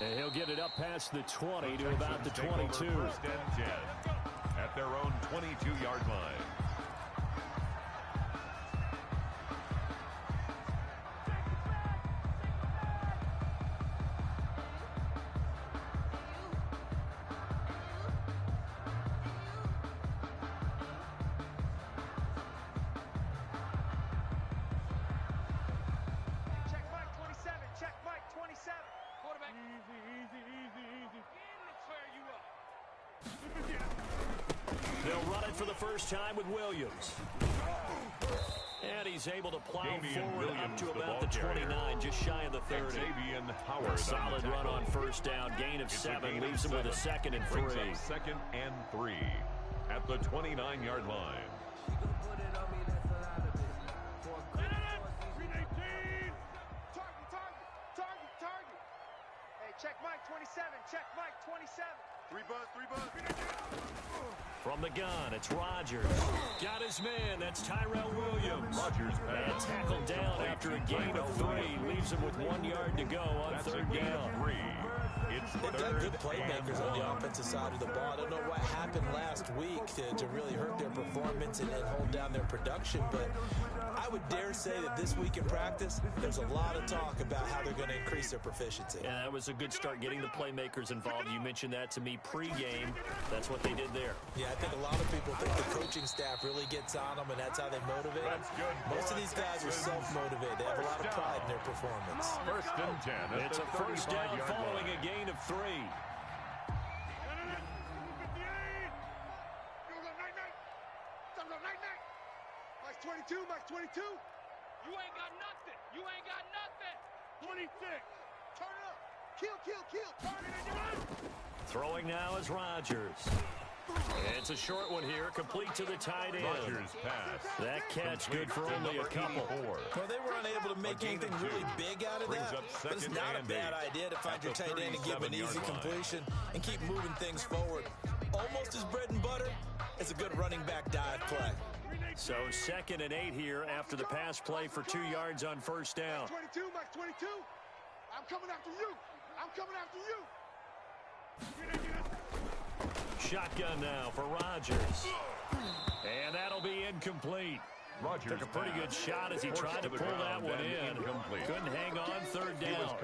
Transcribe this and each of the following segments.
And he'll get it up past the 20 to about the 22. First and 10 at their own 22-yard line. They'll run it for the first time with Williams. And he's able to plow forward up to about the 29, just shy of the 30. A solid run on first down. Gain of 7 leaves him with a 2nd and 3. Second and 3 at the 29-yard line. Check Mike 27. Check Mike 27. 3 buzz. From the gun, it's Rodgers. Got his man. That's Tyrell Williams. Rodgers and tackled down after a gain of 3. Leaves him with 1 yard to go on third down. They've got good playmakers on the offensive side of the ball. I don't know what happened last week to really hurt their performance and hold down their production, but I would dare say that this week in practice, there's a lot of talk about how they're going to increase their proficiency. Yeah, that was a good start getting the playmakers involved. You mentioned that to me pregame. That's what they did there. Yeah, I think a lot of people think the coaching staff really gets on them, and that's how they motivate them. Most of these guys are self-motivated. They have a lot of pride in their performance. First and 10. It's a first down following a gain of 3. Mike's 22. Mike's 22. You ain't got nothing. 26. Turn it up. Kill. Target in your line. Throwing now is Rodgers. It's a short one here, complete to the tight end. Rodgers pass. That catch good for only a couple. Well, they were unable to make anything really big out of that, but it's not a bad idea to find your tight end and give him an easy completion and keep moving things forward. Almost as bread and butter as a good running back dive play. So 2nd and 8 here after the pass play for 2 yards on first down. Mike 22. I'm coming after you. Shotgun now for Rodgers. And that'll be incomplete. Rodgers took a pretty good shot as he tried to pull that one in. Couldn't hang on third down.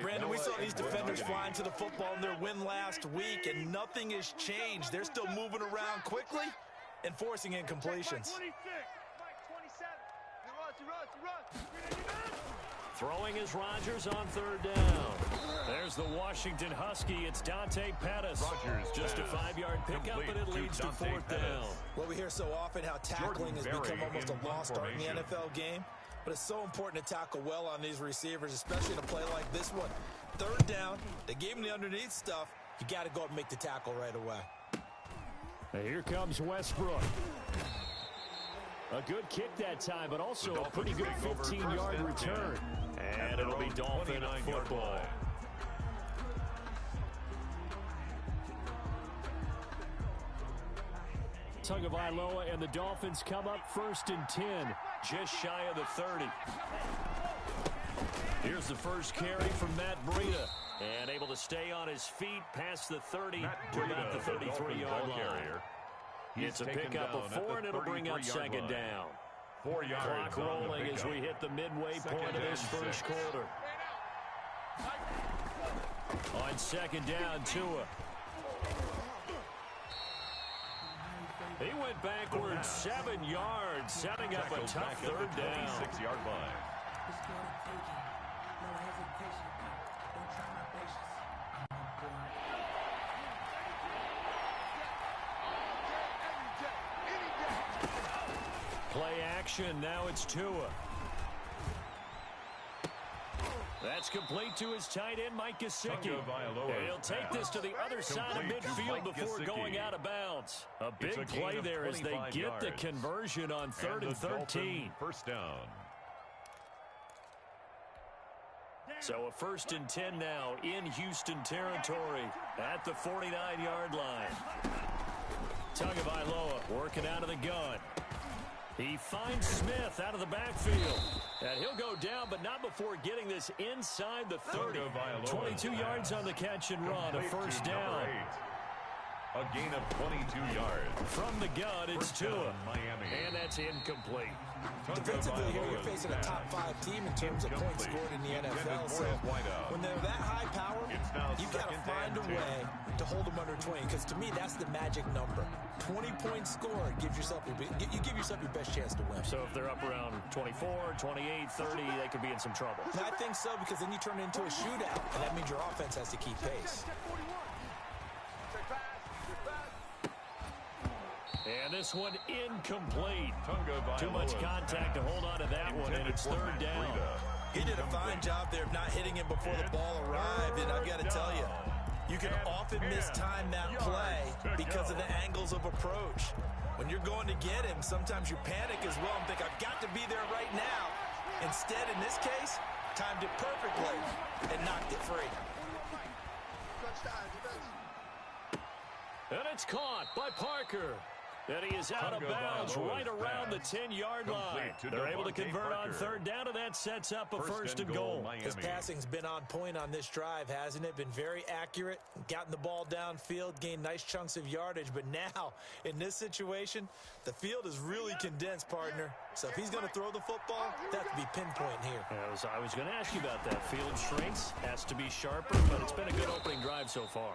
Brandon, we saw these defenders flying to the football in their win last week, and nothing has changed. They're still moving around quickly and forcing incompletions. Throwing is Rodgers on third down. There's the Washington Husky. It's Dante Pettis. Rodgers just a 5-yard pickup, and it leads to fourth down. Well, we hear so often how tackling has become almost a lost art in the NFL game, but it's so important to tackle well on these receivers, especially in a play like this one. Third down, they gave him the underneath stuff. You got to go up and make the tackle right away. And here comes Westbrook. A good kick that time, but also a pretty good 15-yard return. And it'll be Dolphin football. Tagovailoa and the Dolphins come up 1st and 10, just shy of the 30. Here's the first carry from Matt Breida. And able to stay on his feet past the 30 to about the 33-yard line. It's a pickup of 4, and it'll bring up 2nd down. 4 yards. Clock rolling as we hit the midway point of this first quarter. On 2nd down, Tua. He went backwards 7 yards, setting up a tough third down. 6-yard line. Play action, now it's Tua. That's complete to his tight end, Mike Gesicki. He'll take this to the other side of midfield before going out of bounds. A big play there as they get the conversion on 3rd and 13. First down. So a 1st and 10 now in Houston territory at the 49-yard line. Tagovailoa working out of the gun. He finds Smith out of the backfield. And he'll go down, but not before getting this inside the 30. 22 yards on the catch and run, a first down. A gain of 22 yards. From the gun, it's Tua. And that's incomplete. Defensively here, you're facing a top-5 team in terms of points scored in the NFL. So when they're that high power, you've got to find a way to hold them under 20. Because to me, that's the magic number. 20 points scored gives yourself you give yourself your best chance to win. So if they're up around 24, 28, 30, they could be in some trouble. I think so, because then you turn it into a shootout, and that means your offense has to keep pace. And this one incomplete. Too much contact to hold on to that one, and it's third down. He did a fine job there of not hitting him before the ball arrived, and I've got to tell you, you can often mistime that play because of the angles of approach. When you're going to get him, sometimes you panic as well and think, I've got to be there right now. Instead, in this case, timed it perfectly and knocked it free. And it's caught by Parker. And he is out of bounds right around the 10-yard line. They're able to convert on third down, and that sets up a first and goal. His passing's been on point on this drive, hasn't it? Been very accurate, gotten the ball downfield, gained nice chunks of yardage. But now, in this situation, the field is really condensed, partner. So if he's going to throw the football, that has to be pinpoint here. I was going to ask you about that. Field shrinks, has to be sharper, but it's been a good opening drive so far.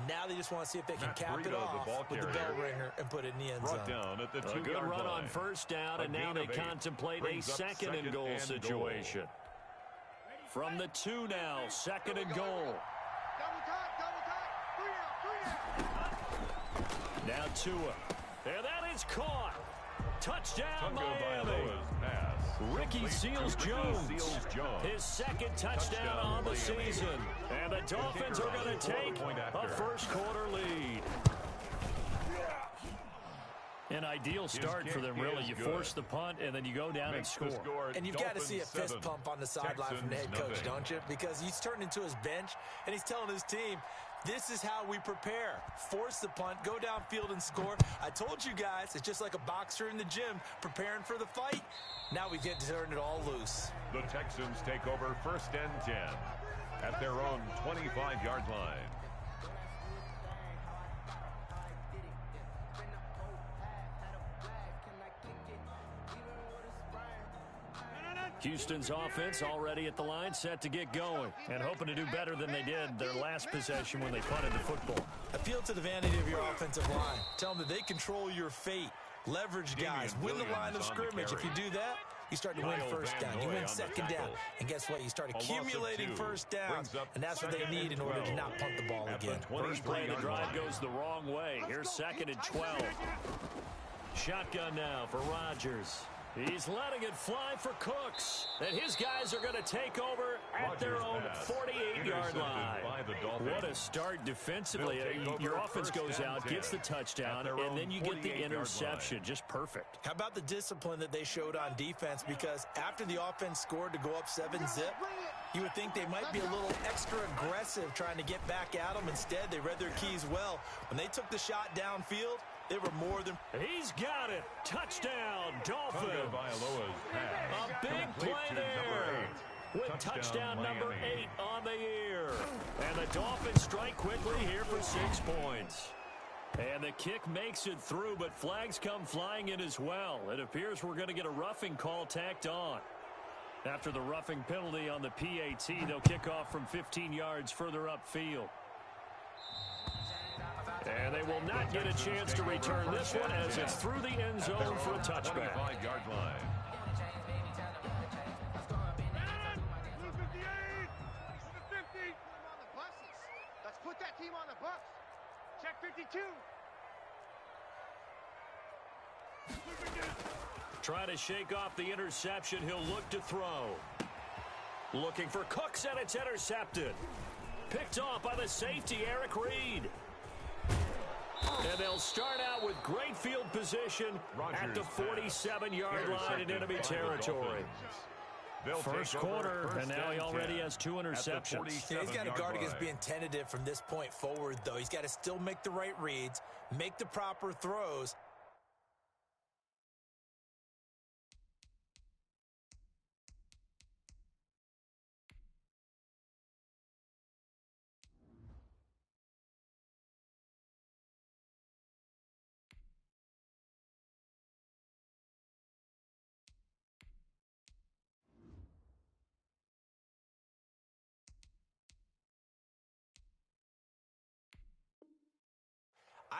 Now they just want to see if they can cap it off with the bell ringer and put it in the end zone. A good run on first down, and now they contemplate a second and goal situation. From the 2 now, second and goal. Now Tua. And that is caught. Touchdown, Miami. Ricky Seals-Jones, his second touchdown on the season. And the Dolphins are going to take a first-quarter lead. An ideal start for them, really. You force the punt, and then you go down and score. And you've got to see a fist pump on the sideline from the head coach, don't you? Because he's turned into his bench, and he's telling his team, this is how we prepare. Force the punt, go downfield and score. I told you guys, it's just like a boxer in the gym preparing for the fight. Now we get to turn it all loose. The Texans take over first and 10 at their own 25-yard line. Houston's offense already at the line, set to get going, and hoping to do better than they did their last possession when they punted the football. Appeal to the vanity of your offensive line. Tell them that they control your fate. Leverage guys. Win the line of scrimmage. If you do that, you start to win first down. You win second down. And guess what? You start accumulating first downs, and that's what they need in order to not punt the ball again. First play of the drive goes the wrong way. Here's second and 12. Shotgun now for Rodgers. He's letting it fly for Cooks. And his guys are going to take over at their own 48-yard line. What a start defensively. Your offense goes out, gets the touchdown, and then you get the interception. Just perfect. How about the discipline that they showed on defense? Because after the offense scored to go up 7-zip, you would think they might be a little extra aggressive trying to get back at them. Instead, they read their keys well. When they took the shot downfield, they were more than... He's got it. Touchdown, Dolphins. A big play there. With touchdown number 8 on the year. And the Dolphins strike quickly here for 6 points. And the kick makes it through, but flags come flying in as well. It appears we're going to get a roughing call tacked on. After the roughing penalty on the PAT, they'll kick off from 15 yards further upfield. And they will not get a chance to return this one as it's through the end zone for a touchback. Let's put that team on the bus. Check 52. Try to shake off the interception. He'll look to throw. Looking for Cooks, and it's intercepted. Picked off by the safety, Eric Reed. And they'll start out with great field position at the 47-yard line in enemy territory. First quarter, and now he already has 2 interceptions. Yeah, he's got to guard against being tentative from this point forward, though. He's got to still make the right reads, make the proper throws,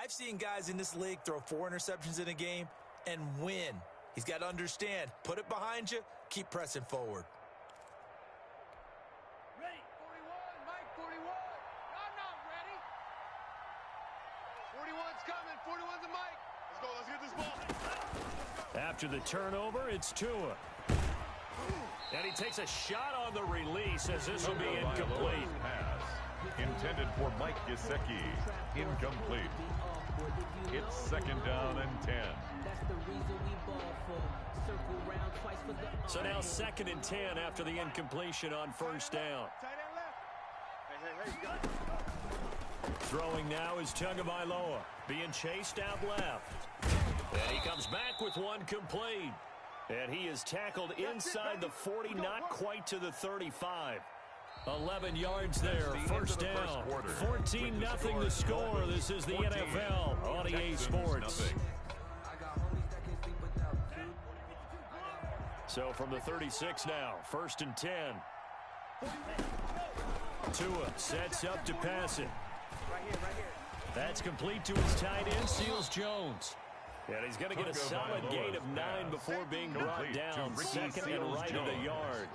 I've seen guys in this league throw 4 interceptions in a game and win. He's got to understand, put it behind you, keep pressing forward. Ready, 41, Mike, 41. I'm not ready. 41's coming, 41's a Mike. Let's go, let's get this ball. After the turnover, it's Tua. And he takes a shot on the release as this will be incomplete. Pass intended for Mike Gesicki. Incomplete. It's 2nd down and 10. So now 2nd and 10 after the incompletion on 1st down. Tight end left. Hey, got it. Throwing now is Tagovailoa, being chased out left. And he comes back with one complete. And he is tackled inside the 40, not quite to the 35. 11 yards there, 1st down. 14-0 the score. This is the NFL on EA Sports. So from the 36 now, 1st and 10. Tua sets up to pass it. That's complete to his tight end, Seals-Jones. And he's going to get a solid gain of 9 before being brought down. 2nd and right of the yard.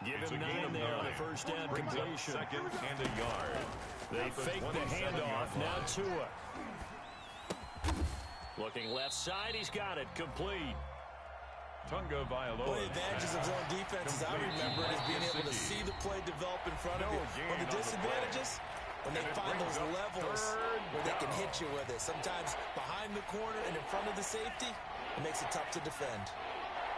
Give him 9 there on the 1st down completion. 2nd and a yard. They fake the handoff. Now Tua. Looking left side. He's got it. Complete. Tagovailoa. One of the advantages of zone defenses, I remember, is being able to see the play develop in front of you. One of the disadvantages, when they find those levels where they can hit you with it. Sometimes behind the corner and in front of the safety, it makes it tough to defend.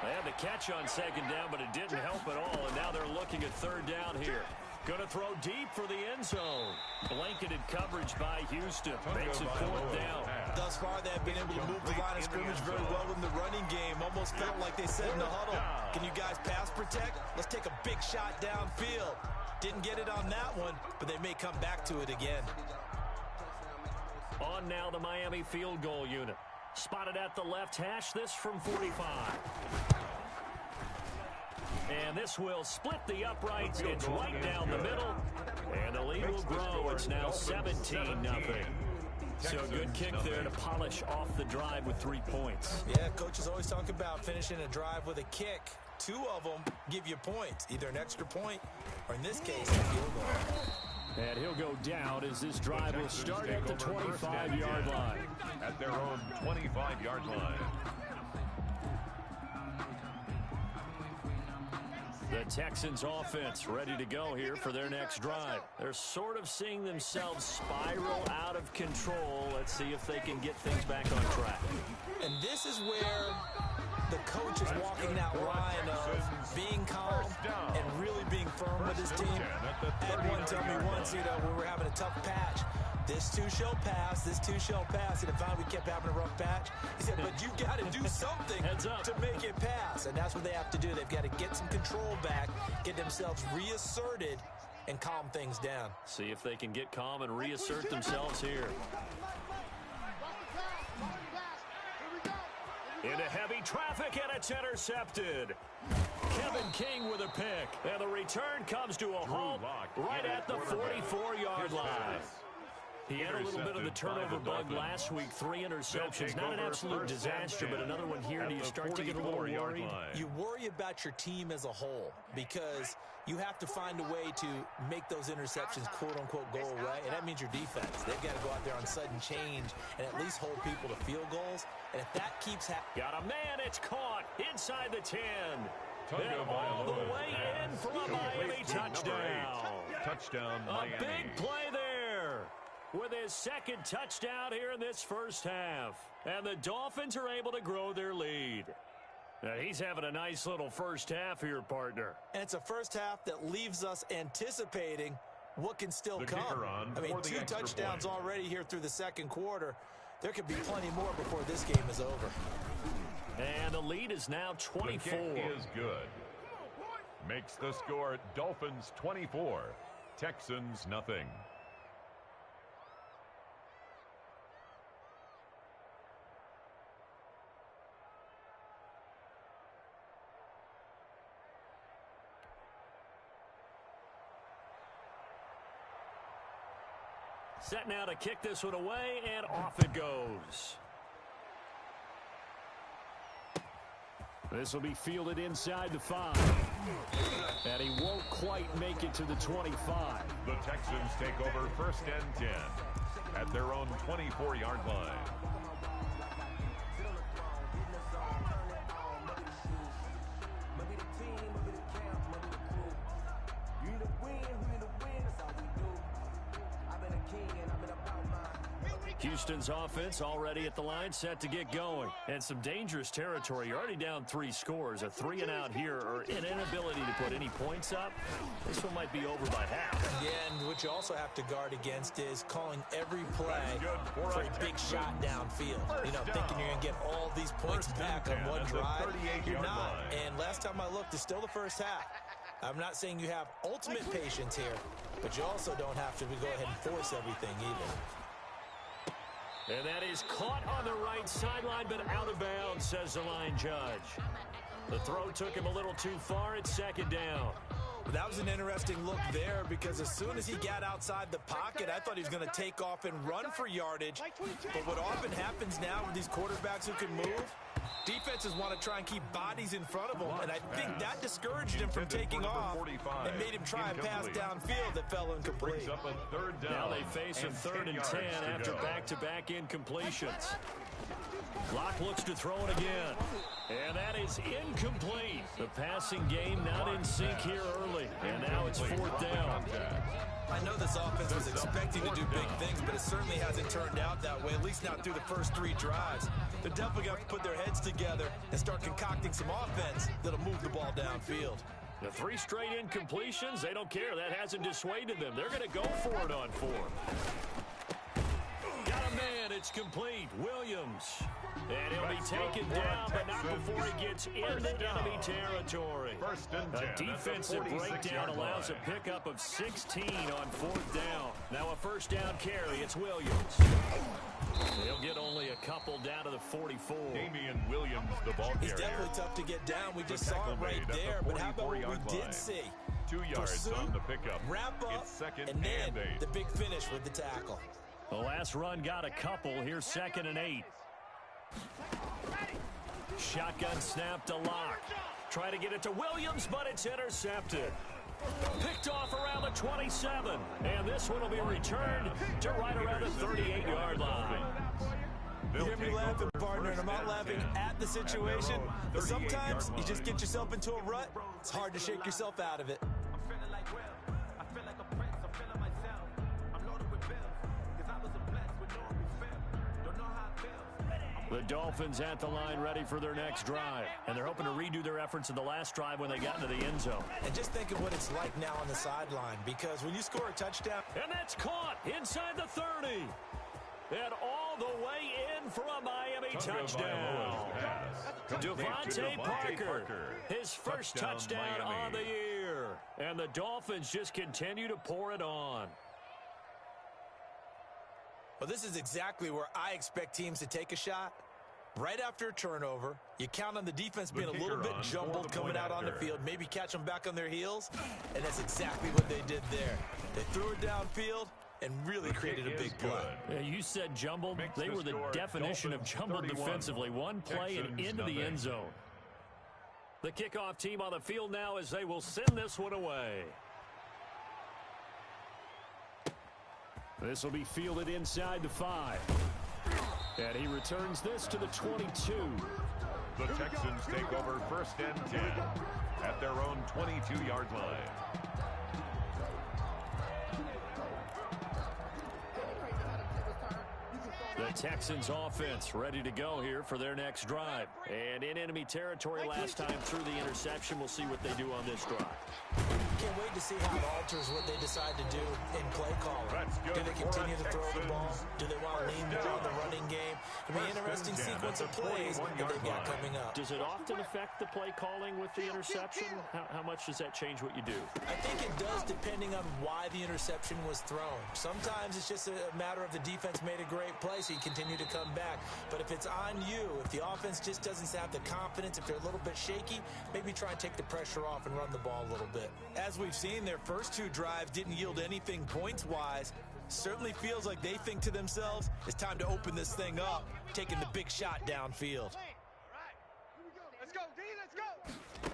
They had the catch on 2nd down, but it didn't help at all, and now they're looking at 3rd down here. Going to throw deep for the end zone. Blanketed coverage by Houston. Makes it 4th down. Thus far, they have been able to move the line of scrimmage very well in the running game. Almost felt like they said in the huddle, can you guys pass protect? Let's take a big shot downfield. Didn't get it on that one, but they may come back to it again. On now the Miami field goal unit. Spotted at the left hash, this from 45. And this will split the uprights. It's right down the middle. And the lead will grow. It's now 17-0. So a good kick there to polish off the drive with 3 points. Yeah, coaches always talk about finishing a drive with a kick. 2 of them give you points, either an extra point or, in this case, a field goal. And he'll go down as this drive will start at the 25-yard line. At their own 25-yard line. The Texans offense ready to go here for their next drive. They're sort of seeing themselves spiral out of control. Let's see if they can get things back on track. And this is where the coach is walking that line of being calm and really being firm with his team. I had one tell me once, when we were having a tough patch, this too shall pass, this too shall pass. And if finally we kept having a rough patch, he said, but you got to do something to make it pass. And that's what they have to do. They've got to get some control back, get themselves reasserted, and calm things down. See if they can get calm and reassert themselves here. Into heavy traffic, and it's intercepted. Kevin King with a pick. And the return comes to a halt right at the 44-yard line. He had a little bit of the turnover bug last week. 3 interceptions. Not an absolute disaster, but another one here. Do you start to get a little worried? You worry about your team as a whole because you have to find a way to make those interceptions, quote-unquote, go away. And that means your defense. They've got to go out there on sudden change and at least hold people to field goals. And if that keeps happening... Got a man. It's caught inside the 10. Then all the way in for a Miami touchdown. Touchdown, Miami. A big play there with his 2nd touchdown here in this 1st half. And the Dolphins are able to grow their lead. Now he's having a nice little 1st half here, partner. And it's a 1st half that leaves us anticipating what can still come. I mean, 2 touchdowns already here through the 2nd quarter. There could be plenty more before this game is over. And the lead is now 24. The kick is good. Makes the score Dolphins 24, Texans nothing. Set now to kick this one away, and off it goes. This will be fielded inside the 5. And he won't quite make it to the 25. The Texans take over 1st and 10 at their own 24-yard line. Houston's offense already at the line, set to get going. And some dangerous territory. You're already down 3 scores. A 3-and-out here, or an inability to put any points up. This one might be over by half. Yeah, and what you also have to guard against is calling every play for a big shot downfield. You know, thinking you're going to get all these points back on one drive. You're not. And last time I looked, it's still the first half. I'm not saying you have ultimate patience here, but you also don't have to go ahead and force everything either. And that is caught on the right sideline, but out of bounds, says the line judge. The throw took him a little too far. It's 2nd down. That was an interesting look there, because as soon as he got outside the pocket, I thought he was going to take off and run for yardage. But what often happens now with these quarterbacks who can move, defenses want to try and keep bodies in front of them, and I think that discouraged him from taking off and made him try and pass downfield that fell incomplete. Now they face a 3rd and 10 after back-to-back incompletions. Locke looks to throw it again. And that is incomplete. The passing game not in sync here early. And now it's 4th down. I know this offense was expecting to do big things, but it certainly hasn't turned out that way, at least not through the first 3 drives. They're definitely going to put their heads together and start concocting some offense that'll move the ball downfield. The 3 straight incompletions, they don't care. That hasn't dissuaded them. They're going to go for it on 4th. Got a man. It's complete. Williams. And he'll be taken down, but not before he gets into enemy territory. A defensive breakdown allows a pickup of 16 on 4th down. Now a 1st down carry. It's Williams. He'll get only a couple down to the 44. Damian Williams, the ball carrier. He's definitely tough to get down. We just saw it right there. But how about what we did see? 2 yards on the pickup. Wrap up, it's 2nd and then 8. the big finish with the tackle. The last run got a couple. Here's 2nd and 8. Shotgun snap to Locke. Try to get it to Williams, but it's intercepted. Picked off around the 27. And this one will be returned to right around the 38-yard line. You hear me laughing, partner, and I'm not laughing at the situation, but sometimes you just get yourself into a rut. It's hard to shake yourself out of it. The Dolphins at the line ready for their next drive. And they're hoping to redo their efforts in the last drive when they got into the end zone. And just think of what it's like now on the sideline, because when you score a touchdown... And that's caught inside the 30. And all the way in for a Miami touchdown. Devontae Parker, his first touchdown on the year. And the Dolphins just continue to pour it on. Well, this is exactly where I expect teams to take a shot. Right after a turnover, you count on the defense being a little bit jumbled coming out on the field, maybe catch them back on their heels, and that's exactly what they did there. They threw it downfield and really created a big play. Yeah, you said jumbled. They were the definition of jumbled defensively. One play and into the end zone. The kickoff team on the field now as they will send this one away. This will be fielded inside the 5. And he returns this to the 22. The Texans take over 1st and 10 at their own 22-yard line. The Texans offense ready to go here for their next drive. And in enemy territory last time through the interception. We'll see what they do on this drive. Can't wait to see how it alters what they decide to do in play calling. Do they continue to throw the ball? Do they want to lean more on the running game? I mean, interesting sequence of plays that they've got coming up. Does it often affect the play calling with the interception? How much does that change what you do? I think it does, depending on why the interception was thrown. Sometimes it's just a matter of the defense made a great play, so you continue to come back. But if it's on you, if the offense just doesn't have the confidence, if they're a little bit shaky, maybe try and take the pressure off and run the ball a little bit. As we've seen, their first two drives didn't yield anything points-wise. Certainly feels like they think to themselves, it's time to open this thing up, taking the big shot downfield. Let's go, D, let's go.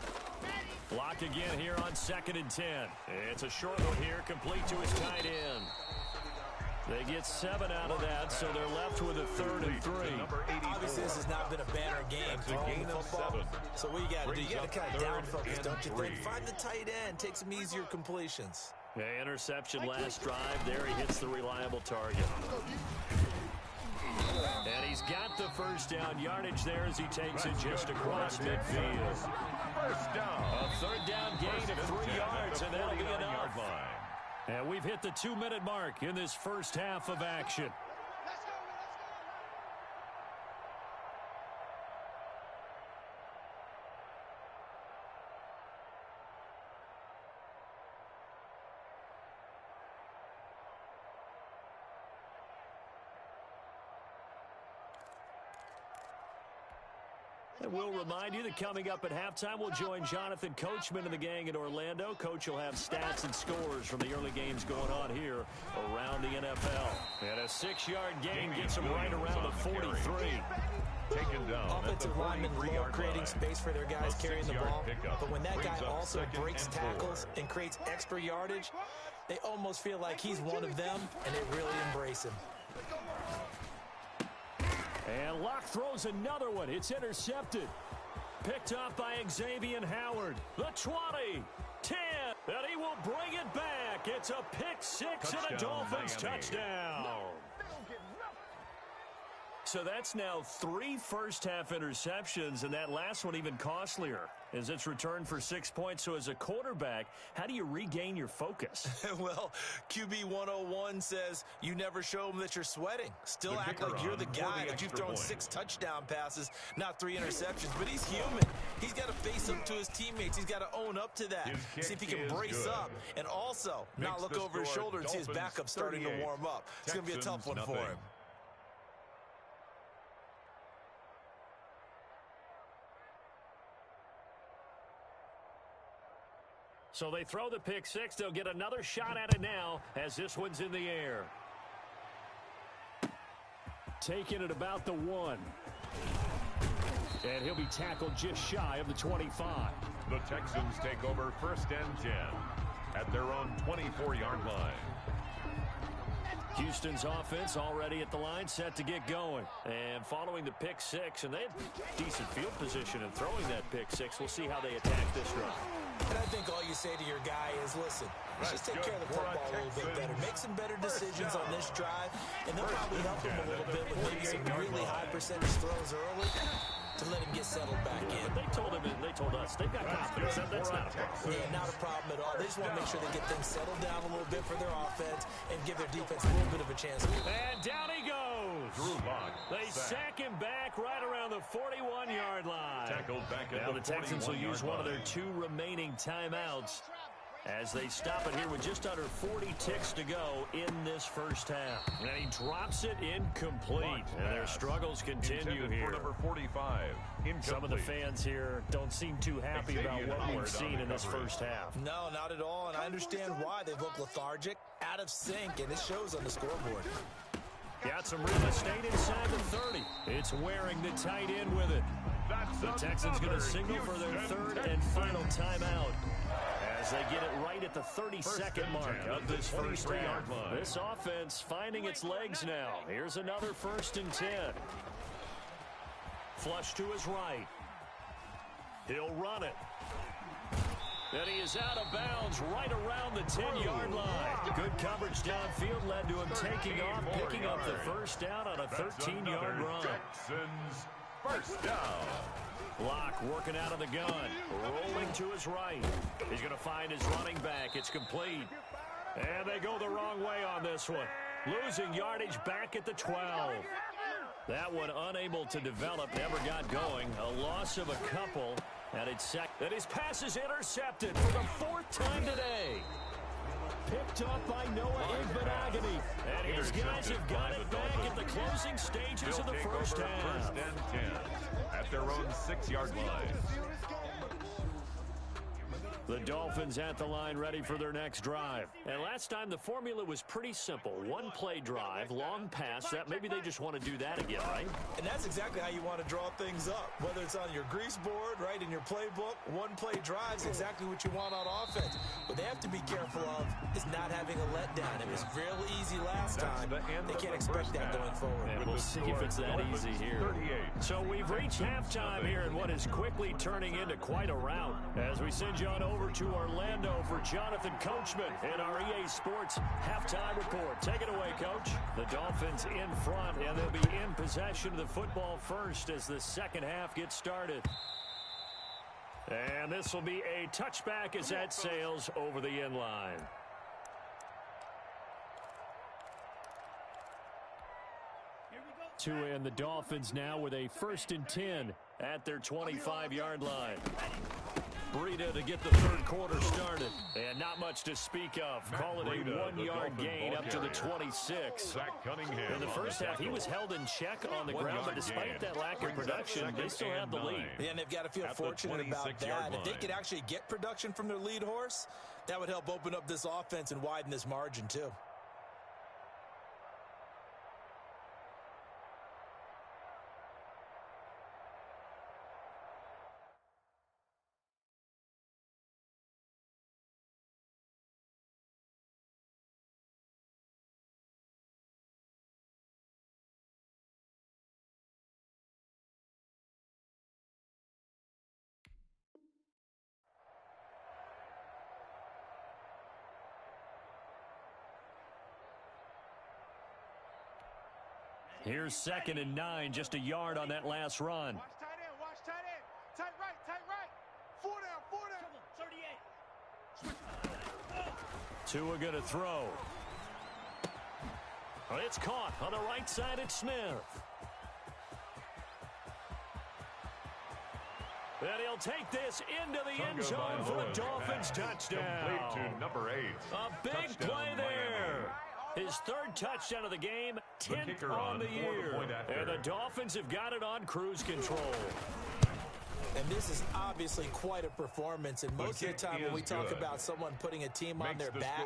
Block again here on 2nd and 10. It's a short one here, complete to his tight end. They get 7 out of that, so they're left with a 3rd and 3. Obviously, this has not been a banner game throwing the football. So what you got to do, you got to kind of down focus, don't you think? Find the tight end, take some easier completions. Yeah, interception last drive. There he hits the reliable target. And he's got the first down yardage there as he takes it just across midfield. First down. A 3rd down gain of 3 yards, and that'll be enough. And we've hit the 2-minute mark in this first half of action. And we'll remind you that coming up at halftime, we'll join Jonathan Coachman and the gang in Orlando. Coach will have stats and scores from the early games going on here around the NFL. And a 6-yard gain gets him right around the 43. Taken down. Offensive linemen love creating space for their guys carrying the ball. But when that guy also breaks tackles and creates extra yardage, they almost feel like he's one of them, and they really embrace him. And Locke throws another one. It's intercepted. Picked up by Xavier Howard. The 20, 10, and he will bring it back. It's a pick 6 and a Dolphins touchdown. So that's now 3 first-half interceptions, and that last one even costlier as it's returned for 6 points. So as a quarterback, how do you regain your focus? Well, QB 101 says you never show them that you're sweating. Still act like you're the guy, that you've thrown 6 touchdown passes, not 3 interceptions. But he's human. He's got to face up to his teammates. He's got to own up to that. See if he can brace up. And also not look over his shoulder and see his backup starting to warm up. It's going to be a tough one for him. So they throw the pick 6. They'll get another shot at it now as this one's in the air. Taking it about the 1. And he'll be tackled just shy of the 25. The Texans take over 1st and 10 at their own 24-yard line. Houston's offense already at the line, set to get going. And following the pick 6, and they had decent field position in throwing that pick 6. We'll see how they attack this drive. And I think all you say to your guy is, listen, let's just take care of the football a little bit better. Make some better decisions on this drive, and they'll probably help him a little bit with maybe some really high percentage throws early to let him get settled back in. But they told us they've got confidence. That's not a problem. Yeah, not a problem at all. They just want to make sure they get things settled down a little bit for their offense and give their defense a little bit of a chance. And down he goes. They sack him back right around the 41-yard line. Tackled back at now the Texans will use one of their 2 remaining timeouts as they stop it here with just under 40 ticks to go in this first half. And he drops it incomplete. And their struggles continue here. Number 45, some of the fans here don't seem too happy about what we've seen in this first half. No, not at all. And I understand why. They look lethargic, out of sync, and it shows on the scoreboard. Got some real estate inside the 30. It's wearing the tight end with it. The Texans going to signal for their 3rd and final timeout as they get it right at the 32nd mark of this first half. This offense finding its legs now. Here's another 1st and 10. Flush to his right. He'll run it. And he is out of bounds right around the 10-yard line. Good coverage downfield led to him taking off, picking up the first down on a 13-yard run. Texans first down. Locke working out of the gun, rolling to his right. He's going to find his running back. It's complete. And they go the wrong way on this one. Losing yardage back at the 12. That one unable to develop, never got going. A loss of a couple, and it's set. And his pass is intercepted for the 4th time today. Picked up by Noah Igbenogany. And his guys have got it back at the closing stages of the first half. First and 10 at their own 6-yard line. The Dolphins at the line ready for their next drive. And last time the formula was pretty simple. 1-play drive, long pass. That maybe they just want to do that again, right? And that's exactly how you want to draw things up. Whether it's on your grease board, right, in your playbook, 1-play drive is exactly what you want on offense. What they have to be careful of is not having a letdown. It was real easy last time. They can't expect that going forward. And we'll see if it's that easy here. So we've reached halftime here in what is quickly turning into quite a rout. As we send you on over to Orlando for Jonathan Coachman in our EA Sports halftime report. Take it away, Coach. The Dolphins in front, and they'll be in possession of the football first as the second half gets started. And this will be a touchback as that sails over the end line. To end the Dolphins now with a 1st and 10 at their 25-yard line. Breida to get the third quarter started. And not much to speak of. Call it a 1-yard gain up to the 26. In the first half, he was held in check on the ground, but despite that lack of production, they still have the lead. Yeah, and they've got to feel fortunate about that. If they could actually get production from their lead horse, that would help open up this offense and widen this margin too. Here's 2nd and 9, just a yard on that last run. Watch tight end, watch tight end. Tight right. 4 down. 38. Tua going to throw. It's caught on the right side. It's Smith. And he'll take this into the end zone for a Dolphins touchdown. Complete to number 8. A big play there. His 3rd touchdown of the game, 10th on the year. And the Dolphins have got it on cruise control. And this is obviously quite a performance. And most of the time when we talk about someone putting a team on their back,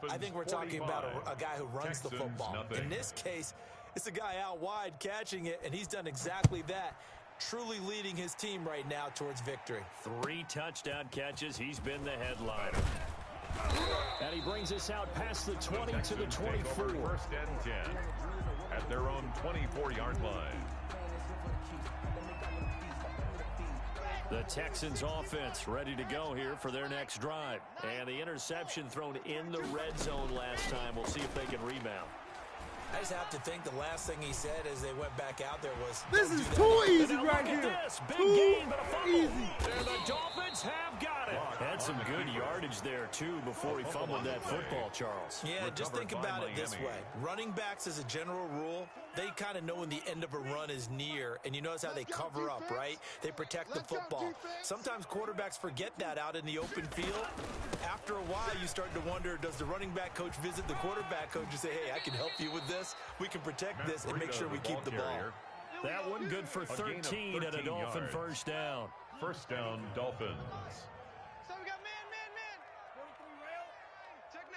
I think we're talking about a guy who runs the football. In this case, it's a guy out wide catching it, and he's done exactly that. Truly leading his team right now towards victory. 3 touchdown catches. He's been the headliner. And he brings us out past the 20 to the 24. 1st and 10 at their own 24-yard line. The Texans offense ready to go here for their next drive. And the interception thrown in the red zone last time. We'll see if they can rebound. I just have to think the last thing he said as they went back out there was, "This is too easy right here. This big gain, but a fumble. And the Dolphins have got it. Had some good yardage there, too, before he fumbled that football, Charles. Yeah, just think about it this way. Running backs, as a general rule, they kind of know when the end of a run is near, and you notice how they cover up, right? They protect the football. Sometimes quarterbacks forget that out in the open field. After a while, you start to wonder, does the running back coach visit the quarterback coach and say, hey, I can help you with this? We can protect this and make sure we keep the ball. That one good for 13 at a Dolphin first down. First down, Dolphins. So we got man. 43 rail. Check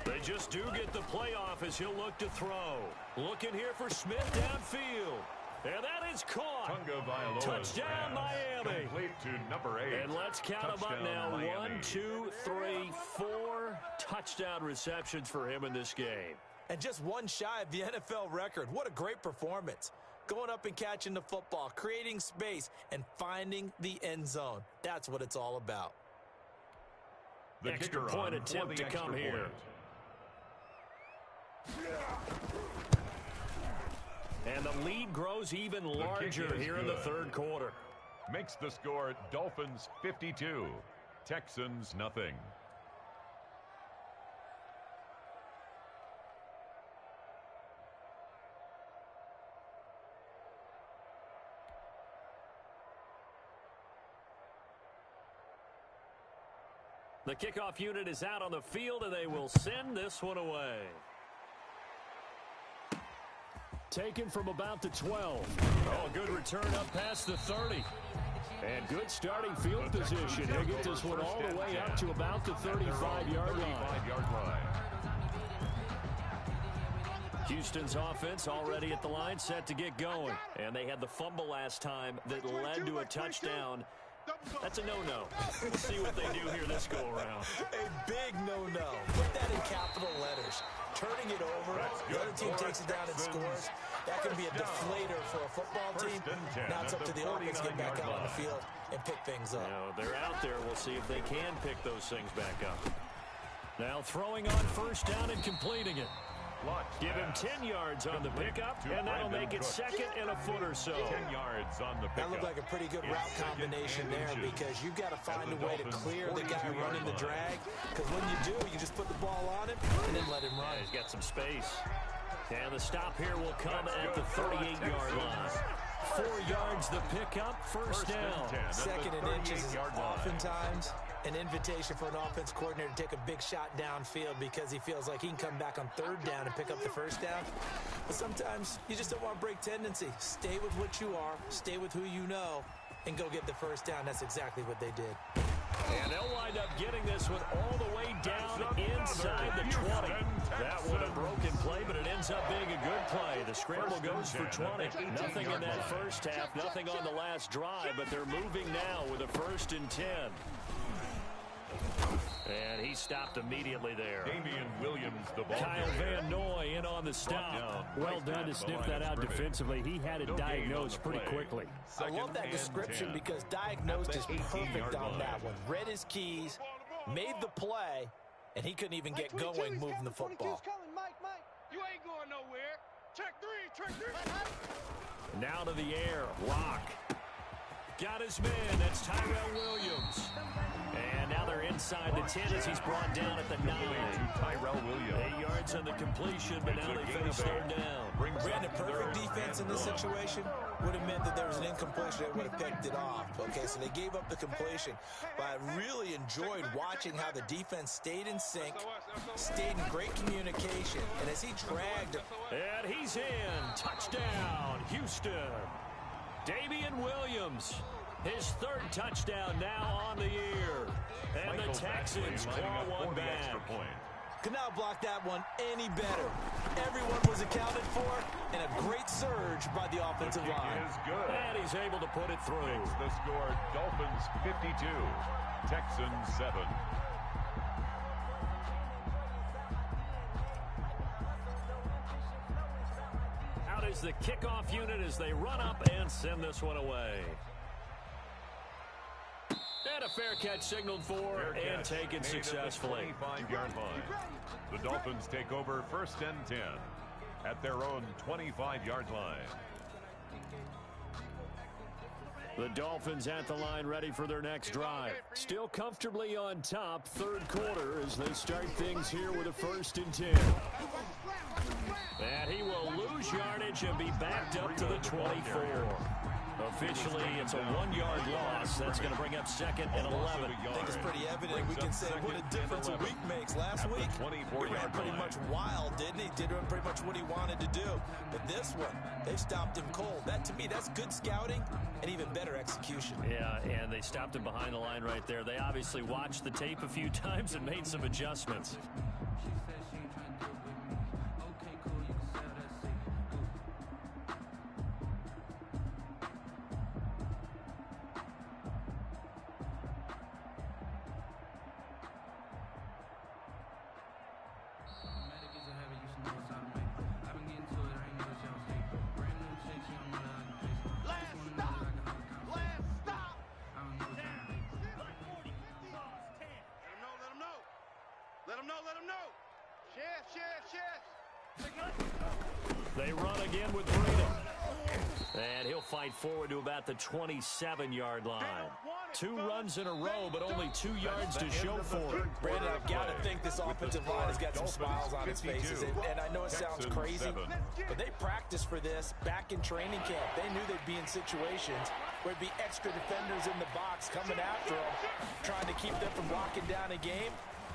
99. They just do get the playoff as he'll look to throw. Looking here for Smith downfield. And that is caught. Touchdown, Miami. Complete to number 8. And let's count them up now. 1, 2, 3, 4 touchdown receptions for him in this game. And just one shy of the NFL record. What a great performance. Going up and catching the football, creating space, and finding the end zone. That's what it's all about. The extra point attempt to come here. And the lead grows even larger here in the third quarter. Makes the score Dolphins 52, Texans nothing. The kickoff unit is out on the field, and they will send this one away. Taken from about the 12. Oh, good return up past the 30. And good starting field position. He'll get this one all the way up to about the 35-yard line. Houston's offense already at the line, set to get going. And they had the fumble last time that led to a touchdown. That's a no-no. We'll see what they do here this go-around. A big no-no. Put that in capital letters. Turning it over, the other team takes it down and scores. That can be a deflator for a football team. Now it's up to the offense to get back out on the field and pick things up. Now, they're out there. We'll see if they can pick those things back up. Now throwing on first down and completing it. Give him 10 yards on the pickup, and that'll make it second and a foot or so. 10 yards on the pickup. That looked like a pretty good route combination there because you've got to find a way to clear the guy running the drag. Because when you do, you just put the ball on him and then let him run. Yeah, he's got some space. And the stop here will come at the 38-yard line. 4 yards the pickup, first down. Second and inches is oftentimes an invitation for an offense coordinator to take a big shot downfield because he feels like he can come back on third down and pick up the first down. But sometimes you just don't want to break tendency. Stay with what you are, stay with who you know, and go get the first down. That's exactly what they did. And they'll wind up getting this one all the way down inside the 20. That one a broken play, but it ends up being a good play. The scramble goes for 20. Nothing in that first half, nothing on the last drive, but they're moving now with a 1st and 10. And he stopped immediately there. Damian Williams, the ball Kyle carrier. Van Noy in on the stop. Well done to sniff that out defensively. He had it diagnosed pretty quickly. I love that description because diagnosed is perfect on that one. Read his keys, made the play, and he couldn't even get going moving the football. Mike. You ain't going nowhere. Check three. Now to the air. Lock. Got his man. That's Tyrell Williams. And now they're inside the 10 as he's brought down at the 9. Tyrell Williams. 8 yards on the completion, but now they face third down. Brandon, perfect defense in this situation would have meant that there was an incompletion that would have picked it off. Okay, so they gave up the completion. But I really enjoyed watching how the defense stayed in sync, stayed in great communication, and as he dragged him. And he's in. Touchdown, Houston. Damian Williams, his 3rd touchdown now on the year. And the Texans claw one back. Could not block that one any better. Everyone was accounted for, and a great surge by the offensive line. Is good. And he's able to put it through. Makes the score Dolphins 52, Texans 7. Out is the kickoff unit as they run up and send this one away. And a fair catch signaled for and taken successfully. 25-yard line. The Dolphins take over 1st and 10 at their own 25-yard line. The Dolphins at the line ready for their next drive. Still comfortably on top, 3rd quarter as they start things here with a 1st and 10. And he will lose yardage and be backed up to the 24. Officially, it's a 1-yard loss. That's going to bring up 2nd and 11. I think it's pretty evident. We can say what a difference a week makes. Last week, he ran pretty much wild, didn't he? Did pretty much what he wanted to do. But this one, they stopped him cold. That, to me, that's good scouting and even better execution. Yeah, and they stopped him behind the line right there. They obviously watched the tape a few times and made some adjustments. Let him know. They run again with Breeden. And he'll fight forward to about the 27-yard line. 2 runs in a row, but only 2 yards to show for it. Brandon, I've got to think this offensive line has got some smiles on its faces. And I know it sounds crazy, but they practiced for this back in training camp. They knew they'd be in situations where there'd be extra defenders in the box coming after them, trying to keep them from locking down a game.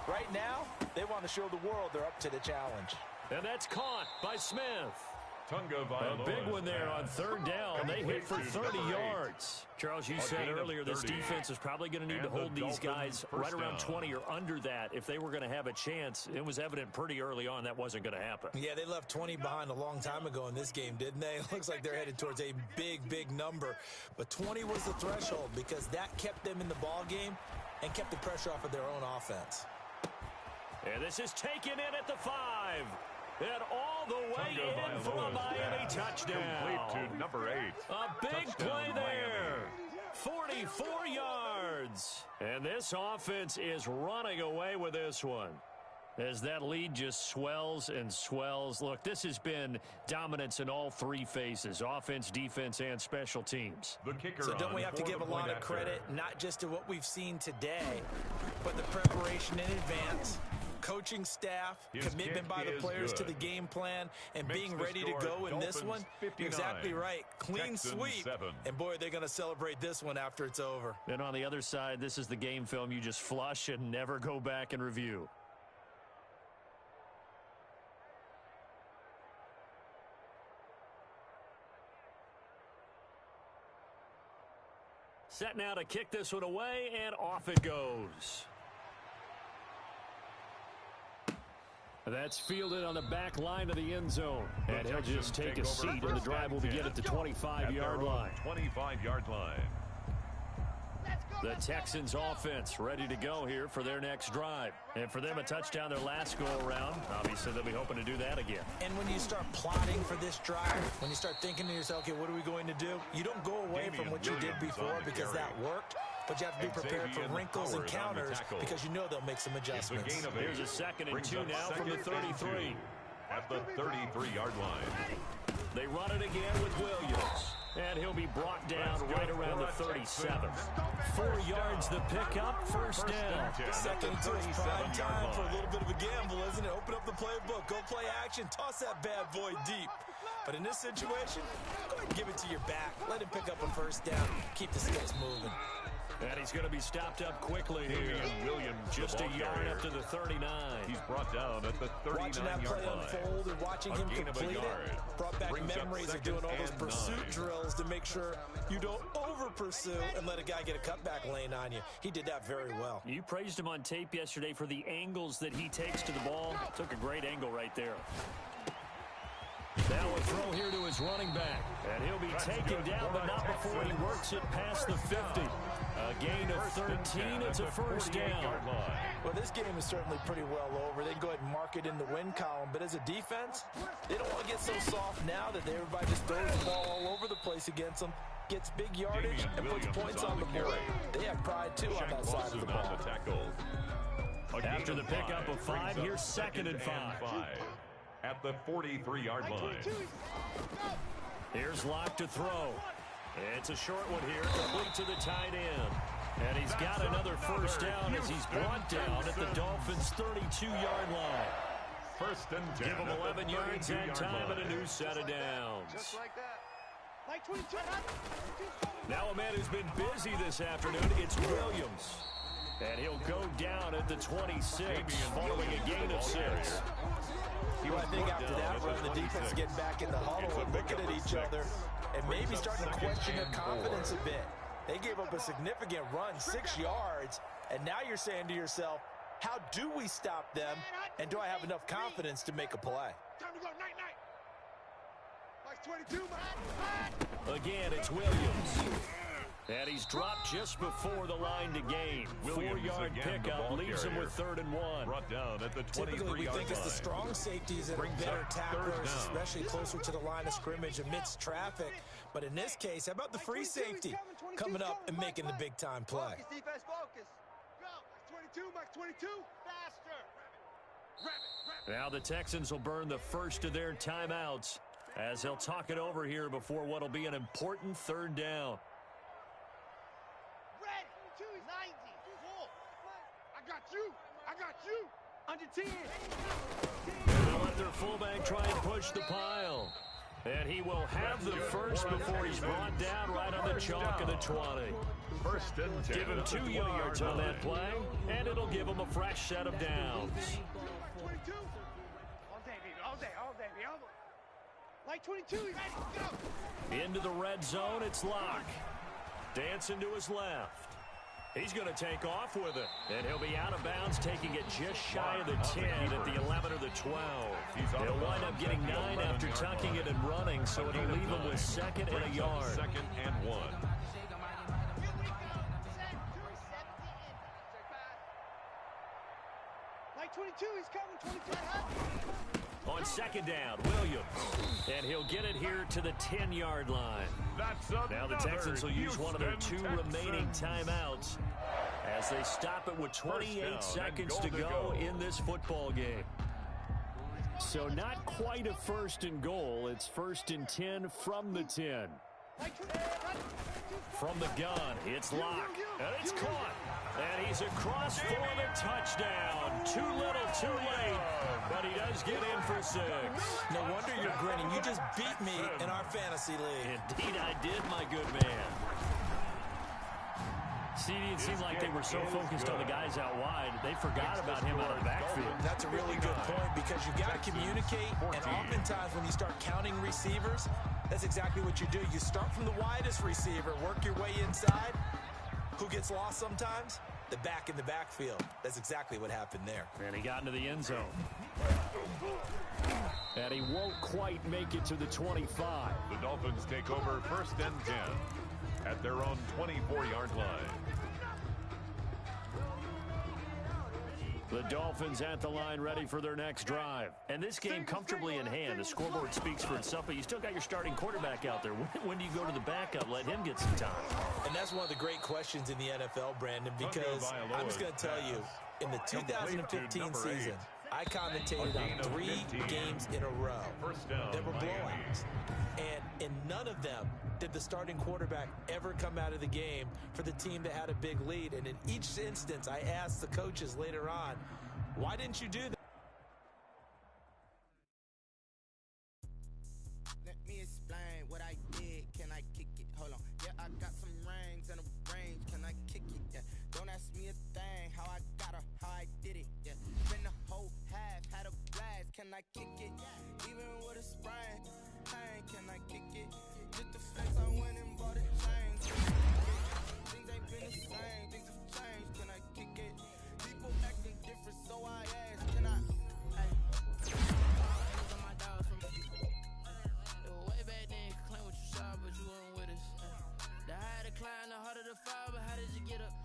Right now, they want to show the world they're up to the challenge. And that's caught by Smith. A big one there on third down. They hit for 30 yards. Charles, you said earlier this defense is probably going to need to hold these guys right around 20 or under that if they were going to have a chance. It was evident pretty early on that wasn't going to happen. Yeah, they left 20 behind a long time ago in this game, didn't they? It looks like they're headed towards a big number. But 20 was the threshold because that kept them in the ball game and kept the pressure off of their own offense. And this is taken in at the 5. And all the way in for a Miami touchdown. Complete to number 8. A big play there. 44 yards. And this offense is running away with this one, as that lead just swells and swells. Look, this has been dominance in all three phases: offense, defense, and special teams. The kicker. So don't we have to give a lot of credit, not just to what we've seen today, but the preparation in advance, coaching staff, commitment by the players to the game plan, and being ready to go in this one? You're exactly right. Clean sweep. And boy, they're going to celebrate this one after it's over. And on the other side, this is the game film you just flush and never go back and review. Set now to kick this one away, and off it goes. That's fielded on the back line of the end zone. And he'll just take a seat, and the drive will begin at the 25-yard line. 25-yard line. The Texans offense ready to go here for their next drive. And for them, a touchdown their last go-around. Obviously, they'll be hoping to do that again. And when you start plotting for this drive, when you start thinking to yourself, okay, what are we going to do? You don't go away from what you did before because that worked. But you have to be prepared for wrinkles and counters because you know they'll make some adjustments. Here's a 2nd and 2 now from the 33. At the 33-yard line. They run it again with Williams. And he'll be brought down right around the 37. 4 yards the pickup, first down. 2nd and 2 is prime time for a little bit of a gamble, isn't it? Open up the playbook, go play action, toss that bad boy deep. But in this situation, go ahead and give it to your back. Let him pick up a first down. Keep the sticks moving. And he's going to be stopped up quickly here. Williams, just a yard up to the 39. He's brought down at the 39-yard line. Watching that play unfold and watching him complete it brought back memories of doing all those pursuit drills to make sure you don't over-pursue and let a guy get a cutback lane on you. He did that very well. You praised him on tape yesterday for the angles that he takes to the ball. Took a great angle right there. Now a throw here to his running back. And he'll be taken down, but not before he works it past the 50. A gain of 13. It's a first down. Well, this game is certainly pretty well over. They can go ahead and mark it in the win column. But as a defense, they don't want to get so soft now that everybody just throws the ball all over the place against them, gets big yardage, and puts points on the board. They have pride, too, on that side of the ball. After the pickup of 5, here's 2nd and 5. At the 43-yard line. Here's Locke to throw. It's a short one here, complete to the tight end. And he's got another first down as he's brought down at the Dolphins' 32-yard line. First and 10. Give him 11 yards that time and a new set of downs. Just like that. Like 22. Now a man who's been busy this afternoon, it's Williams. And he'll go down at the 26, following a gain of 6. Well, I think after that run, the defense getting back in the huddle and looking at each other and maybe starting to question their confidence a bit. They gave up a significant run, 6 yards, and now you're saying to yourself, how do we stop them, and do I have enough confidence to make a play? Time to go, night. Like 22, Again, it's Williams. And he's dropped just before the line to gain. 4-yard pickup leaves him with 3rd and 1. Brought down at the 23-yard line. Typically, we think it's the strong safeties that are better tacklers, especially closer to the line of scrimmage amidst traffic. But in this case, how about the free safety coming up and making the big-time play? Focus, defense, focus. Go. Max 22. Faster. Now the Texans will burn the first of their timeouts as he'll talk it over here before what will be an important 3rd down. I got you. Under 10. They'll let their fullback try and push the pile. And he will have the first before he's brought down right on the chalk of the 20. First and 10. Give him 2 yards on that play, and it'll give him a fresh set of downs. 22. All day, baby. All day, baby. All day. Like 22, he's ready. Go. Into the red zone, it's Locke. Dancing to his left. He's going to take off with it. And he'll be out of bounds, taking it just shy of the 10 at the 11 or the 12. He'll wind up getting 9 after tucking it and running, so it'll leave him with second and a yard. Second and 1. Like 22, he's coming. 22. On second down, Williams. And he'll get it here to the 10-yard line. Now the Texans will use one of their 2 remaining timeouts as they stop it with 28 seconds to go in this football game. So not quite a first and goal. It's first and 10 from the 10. From the gun, it's Locke. And it's caught. And he's across for the touchdown. Too little, too late. But he does get in for 6. No wonder you're grinning. You just beat me in our fantasy league. Indeed I did, my good man. See, it seemed like they were so focused on the guys out wide, they forgot about him out of the backfield. That's a really good point because you got to communicate, and oftentimes when you start counting receivers, that's exactly what you do. You start from the widest receiver, work your way inside. Who gets lost sometimes? The back in the backfield. That's exactly what happened there. And he got into the end zone. And he won't quite make it to the 25. The Dolphins take over first and 10 at their own 24-yard line. The Dolphins at the line ready for their next drive. And this game comfortably in hand. The scoreboard speaks for itself, but you still got your starting quarterback out there. When do you go to the backup? Let him get some time. And that's one of the great questions in the NFL, Brandon, because I'm just going to tell you, in the 2015 season, I commentated on 3 games in a row. There were blowouts. And in none of them did the starting quarterback ever come out of the game for the team that had a big lead. And in each instance, I asked the coaches later on, why didn't you do that? Let me explain what I did. Can I kick it? Hold on. Yeah, I got some rings and a range. Can I kick it? Yeah. Don't ask me a thing. How I got her, how I did it. Yeah. Been the whole half, had a blast. Can I kick it? Even with a sprain. Hey, can I kick it? Just the flex, I went and bought a chain. Things ain't been the same. Things have changed. Can I kick it? People acting different, so I asked. Can I? Hey. On my dogs from way back then, claim what you saw, but you weren't with us. The higher the climb, the harder the fall, but how did you get up?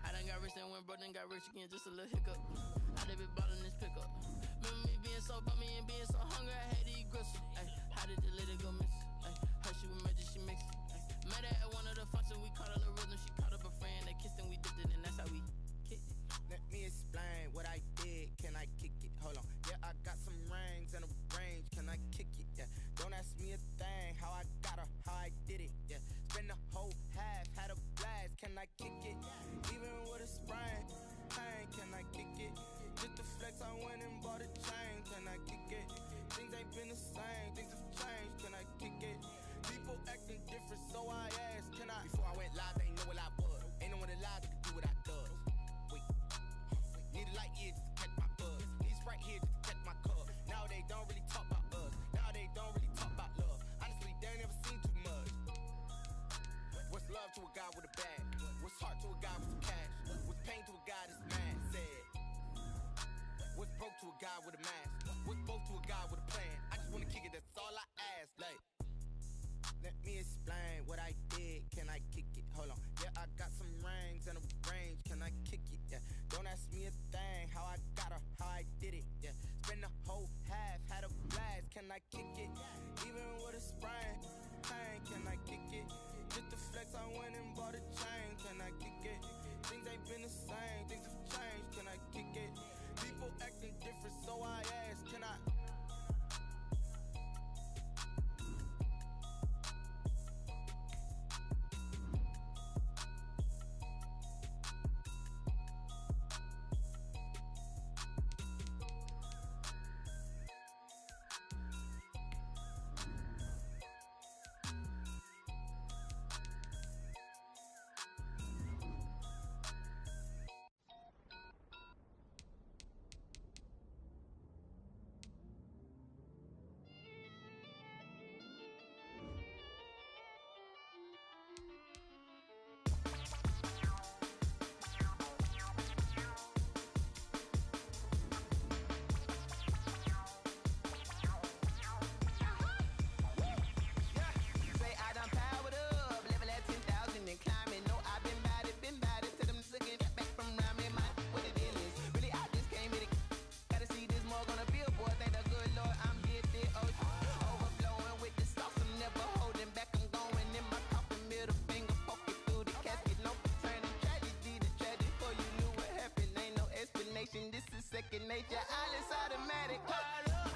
I done got rich and went broke, then got rich again, just a little hiccup. I done been ballin' this pickup. Remember me being so bummy and being so hungry, I had to eat gristle. Ay, how did the lady go miss? Ay, her she was magic, she mixed it. Ay, met her at one of the functions, we caught a little rhythm, she caught up a friend, they kissed and we dipped it, and that's how we kicked it. Let me explain what I did, can I kick it? Hold on, yeah, I got some rings and a range, can I kick it? Yeah, don't ask me a thing, how I got her, how I did it. Yeah, spend the whole half, had a blast, can I kick it? Even with a sprain, hey, can I kick it? Just the flex, I went and bought a chain, can I kick it? Things ain't been the same, things have changed, can I kick it? People acting different, so I asked, can I? Before I went live, they know what I was. Ain't no one alive that can do what I does. Wait, need a light year just to catch my buzz. Need Sprite here just to catch my cub. Now they don't really talk about us. Now they don't really talk about love. Honestly, they ain't never seen too much. What's love to a guy with a bag? What's heart to a guy with some cash? What's pain to a guy that's mad? Said. What's broke to a guy with a mask? What's both to a guy with a plan? I just wanna kick it, that's all I ask. Like, let me explain what I did. Can I kick it? Hold on. Yeah, I got some rings and a range. Can I kick it? Yeah. Don't ask me a thing. How I got her, how I did it. Yeah. Spend the whole half, had a blast. Can I kick it? Even with a sprain. Hey, can I kick it? Just the flex, I went and bought a chain. Can I kick it? Things ain't been the same. Things have changed. Can I kick it? People acting different, so I asked, can I? automatic, yeah, all is automatic. Call up.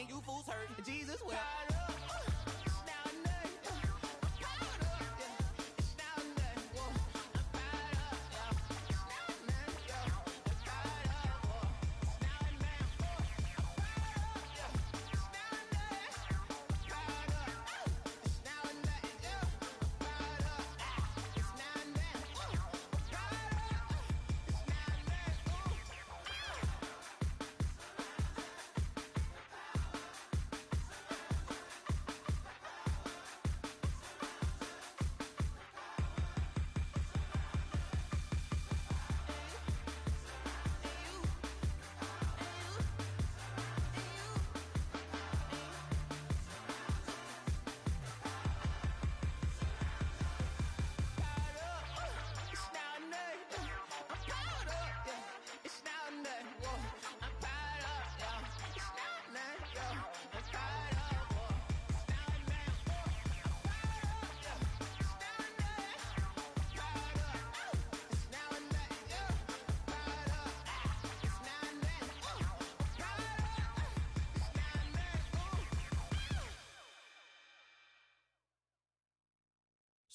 You fools hurt. Jesus will.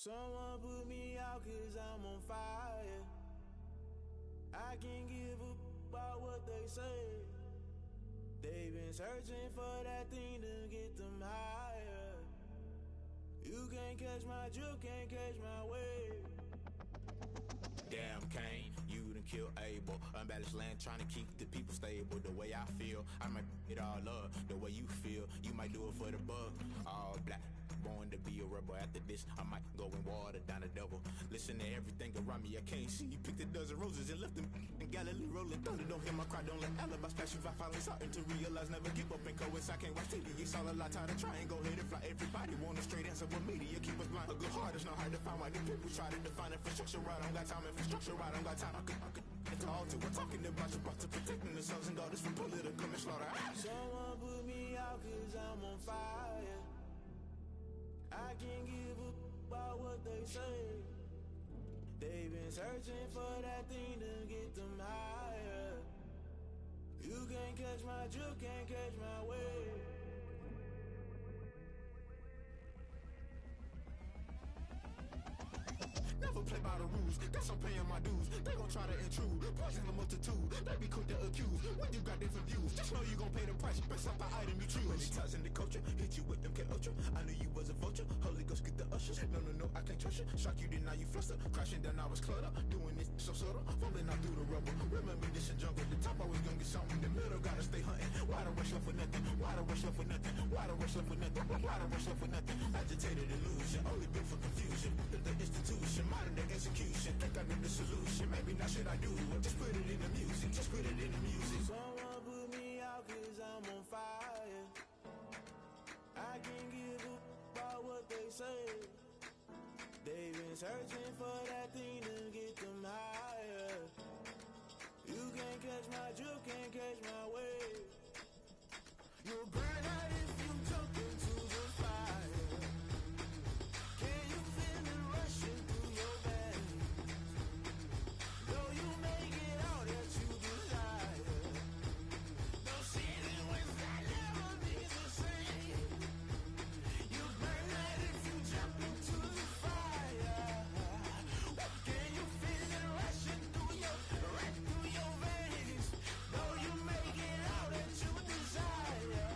Someone put me out 'cause I'm on fire. I can't give up about what they say. They've been searching for that thing to get them higher. You can't catch my drift, can't catch my wave. Damn, Kane, you done killed Abel. Unbalanced land, trying to keep the people stable. The way I feel, I might it all up. The way you feel, you might do it for the bug. All black, born to be a rebel. After this, I might go and water down the devil. Listen to everything around me, I can't see. Picked a dozen roses and left them in Galilee rolling thunder. Don't hear my cry, don't let alibis pass you. I finally starting to realize, never give up and coincide. Can't watch TV, it's all a lot. Tired of trying, go ahead and fly. Everybody want a straight answer with media, keep us blind. A good heart is not hard to find. Why the people try to define infrastructure right? I don't got time, infrastructure right, I don't got time. I could it's all to. We're talking about you, about to protecting the sons and daughters from political slaughter. Someone put me out 'cause I'm on fire. I can't give up about what they say. They've been searching for that thing to get them higher. You can't catch my drift, can't catch my wave. Never play by the rules, guess I'm paying my dues. They gon' try to intrude, poison the multitude. They be quick to accuse, when you got different views. Just know you gon' pay the price, based off the item you choose. Many ties in the culture, hit you with them K-Ultra. I knew you was a vulture, Holy Ghost get the ushers. No, I can't trust you. Shock you, then now you fluster. Crashing down, I was cluttered. Doing this so subtle, falling out through the rubble. Remember this in jungle, the top I was gonna get something. The middle gotta stay hunting. Why the rush left for nothing? Why the rush left for nothing? Why the rush left for nothing? Why the rush left for nothing? Agitated illusion, only built for confusion. The institution, modern day execution. Think I knew the solution. Maybe now should I do it? Just put it in the music. Just put it in the music. Someone put me out 'cause I'm on fire. I can't give up about what they say. They've been searching for that thing to get them higher. You can't catch my drift, can't catch my wave. You'll burn out if you jump into the fire. Can you feel it rushing through your veins? Though you make it all that you desire. No season when that never be the same. You burn out if you jump into the fire. Can you feel it rushing through your veins? Though you make it all that you desire.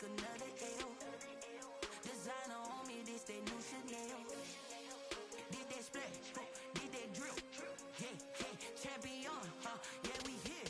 another L. Designer on me, this that new Chanel. Did that splash, did that drill. Yeah, yeah, champion, yeah, we here.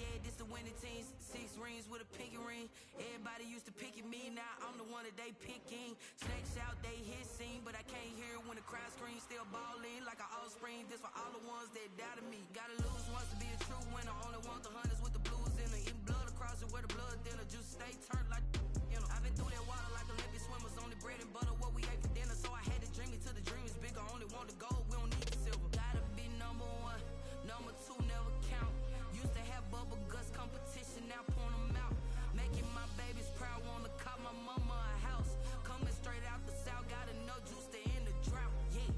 Yeah, this the winning team. 6 rings with a pinky ring. Everybody used to pick at me, now I'm the one that they picking. Snakes out, they hit scene, but I can't hear it when the crowd screams. Still balling like an offspring. This for all the ones that doubted me. Gotta lose once to be a true winner. Only want the hunters with the blues in it. Eating blood across it where the blood dinner. Just stay turned like you know. I've been through that water like Olympic swimmers. Only bread and butter what we ate for dinner. So I had to dream it till the dream is bigger. Only want the gold, we don't need the silver. Gotta be number 1, number 2 never count. Used to have bubble guts competition, now point them out. Making my babies proud, wanna call my mama a house. Coming straight out the south, gotta know juice to end the drought. Yeah,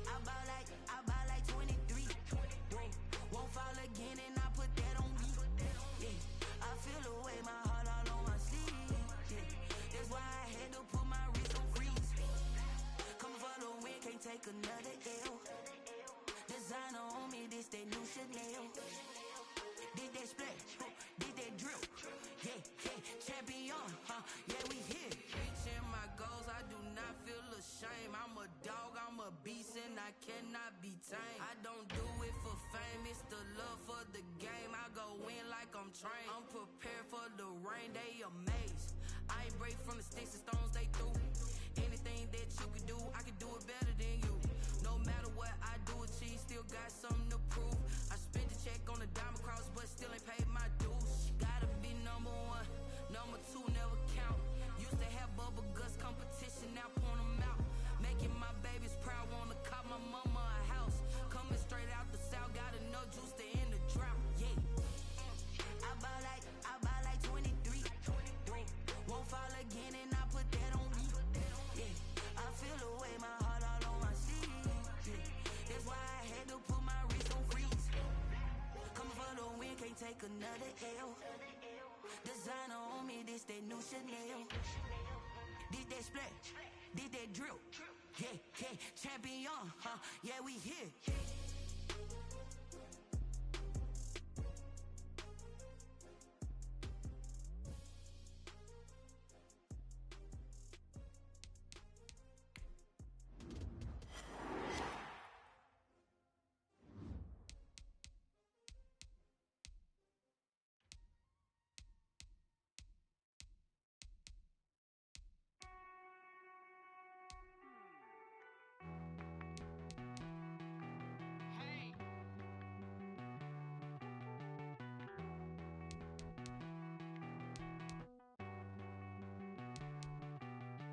I buy like 23. Won't fall again and I put that on me. Yeah, I feel the way, my heart all on my sleeve. Yeah, that's why I had to put my wrist on freeze. Come for the win, can't take another L. Designer on me, this that new Chanel. Did that splash, did that drill. Yeah, yeah, champion, yeah, we here. Reaching my goals, I do not feel ashamed. I'm a dog, I'm a beast, and I cannot be tamed. I don't do it for fame, it's the love for the game. I go in like I'm trained. I'm prepared for the rain, they amazed. I ain't break from the sticks and stones they threw. Anything that you could do, I could do it better than you. No matter what I do, achieve, still got something to prove. I spent the check on the diamond cross, but still ain't paid my dues. Gotta be number 1, number 2 never count. Used to have bubble guts competition, now point them out. Making my babies proud, wanna call my mama a house. Coming straight out the south, gotta know juice to end the drought. Yeah, I buy like 23. Won't fall again and I put that on me. Yeah, I feel the way, my heart all on my sleeve. Yeah, that's why I had to put my wrist on freeze. Coming for the win, can't take another L. Designer on me, this that new Chanel. Did that splash, did that drill. Yeah, yeah, champion, yeah, we here.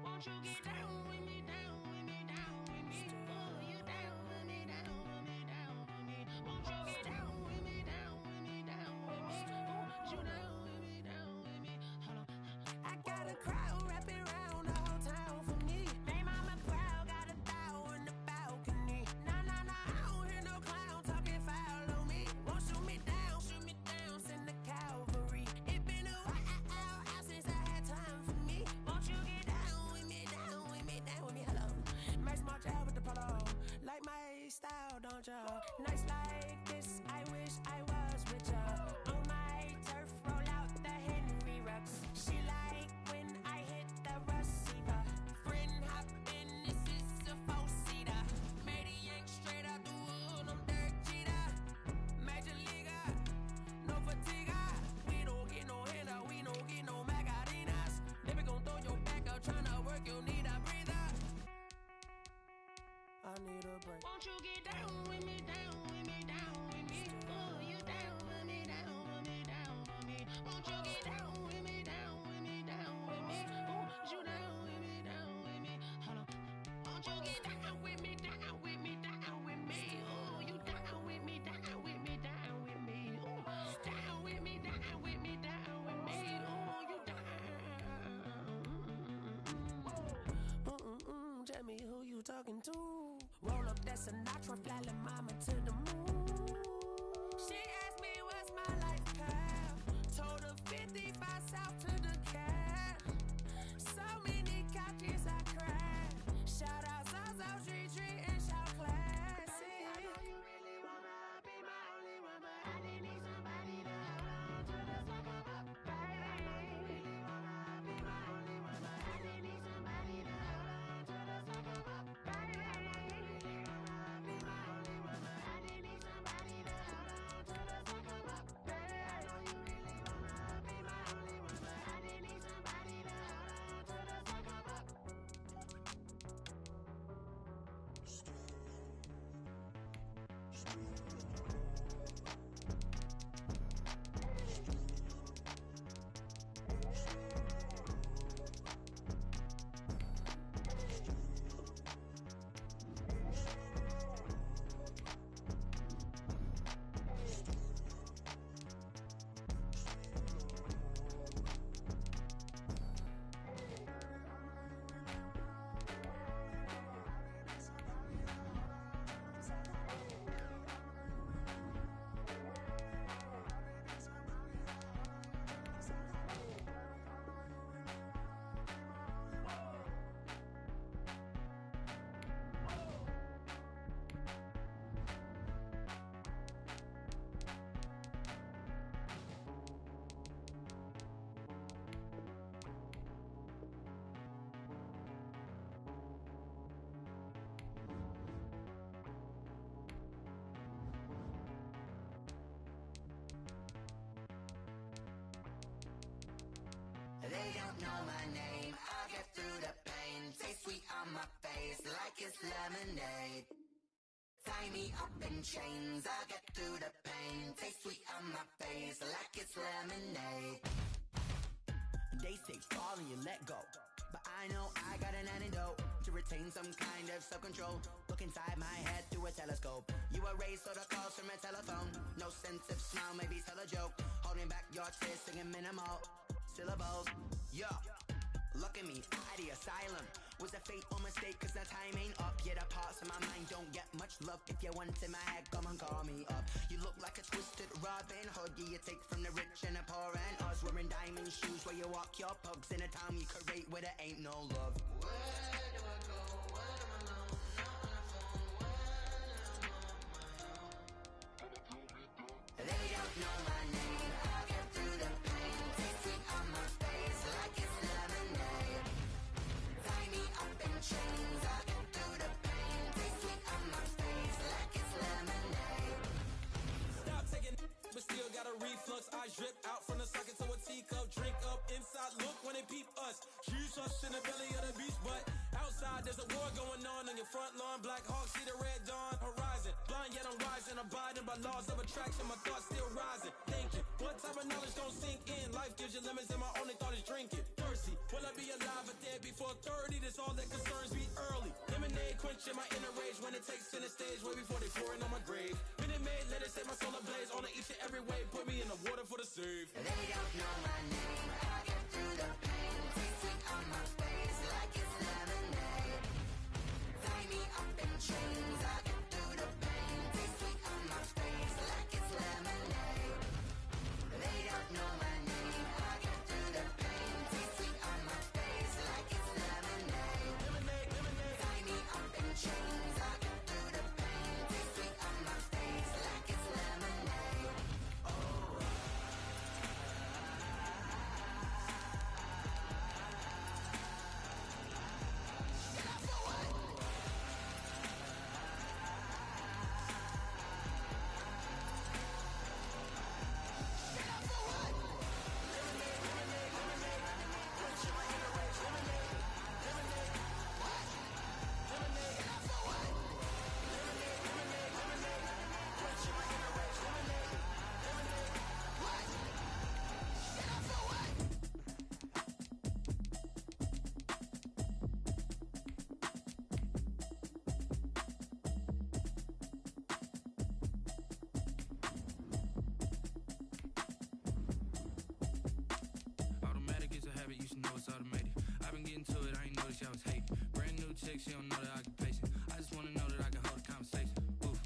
Won't you get down with me, down with me, down with me? Oh, you down with me, down with me, down with me. Won't you get down with me, down with me, down with me? Oh, you down with me, down with me? Hold on. I got a crowd wrapping around the whole town for me. They mama proud, got a thou in the balcony. Nah, I don't hear no clown talking foul on me. Won't shoot me down, send the cavalry. It been a while since I had time for me. Won't you get down with me, down with me, down with me? Hello. Max March out with the polo. Like my style, don't ya? Nights like this, I wish I was with ya. On my turf, roll out the Henry Rux. She like when I hit the receiver. Friend hop in, this is a four-seater. Made a yank straight out the wood, I'm Derek Jeter. Major leaguer, no fatigue. We don't get no handout, we don't get no Macarinas. They be gon' throw your back out, tryna work, you need a breather. I need a break. Won't you get down with me, down with me, down with me? Oh, you down with me, down with me, down with me? Won't you get down with me, down with me, down with me? Oh, you down with me, down with me? Hold on. Won't you get down with me, down with me, down with me? Oh, you down with me, down with me, down with me? Oh, down with me, down with me, down with me? Oh, you down. Tell me who you talking to. Roll up that Sinatra, fly la mama to the moon. She asked me what's my life path. Told her 55 south to the cab. So many couches I cried. Shout out South Street and shout classy. I know you really wanna be my only one, but I need somebody to hold on to the sucker up, baby. I know you really wanna know my name, I'll get through the pain. Taste sweet on my face like it's lemonade. Tie me up in chains, I'll get through the pain. Taste sweet on my face like it's lemonade. They say fall and you let go, but I know I got an antidote to retain some kind of self-control. Look inside my head through a telescope. You erase all the calls from a telephone. No sense of smile, maybe tell a joke. Holding back your tears, singing minimal syllables. Yeah, look at me, out the asylum. Was a fate or mistake, cause the time ain't up. Yeah, the parts of my mind don't get much love. If you want in my head, come and call me up. You look like a twisted Robin Hood. Yeah, you take from the rich and the poor and us. Wearing diamond shoes where you walk your pugs. In a town you create where there ain't no love. Where do I go? When I'm alone? Not on the phone. When I'm on my own. They don't know my name. I'll get through the pain. Taste sweet on my face like it's lemonade. Tie me up in chains, I'll get through the pain. Taste sweet on my face like it's lemonade. Stop taking but still got a reflux. Eyes drip out from the socket to a teacup. Drink up inside, look when they peep us. Huge us in the belly of the beach, but outside there's a war going on your front lawn. Black Hawk, see the red dawn horizon. Blind yet I'm rising, abiding by laws of attraction. My thoughts still rising. Thinking, what type of knowledge don't sink in? Life gives you lemons and my only thought is drinking. Thirsty, will I be alive or dead before 30? That's all that concerns me early. Lemonade quenching my inner rage when it takes center stage way before they pour it on my grave. Minute Maid, let it set my soul ablaze. On each and every way, put me in the water for the save. They don't know my name, I'll get through the pain. Taste sweet on my face like it's lemonade. Tie me up in chains, I'll get through the pain. Taste sweet on my face like it's lemonade. They don't know my name, I'll get through the pain. Taste sweet on my face like it's lemonade. Tie me up in chains, I'll get through the pain. Taste sweet on my face like it's lemonade. Automatic is a habit, you should know it's automated. I've been getting to it, I ain't noticed y'all was hating. Brand new chick, she don't know that I can pace it. I just wanna know that I can hold a conversation. Oof,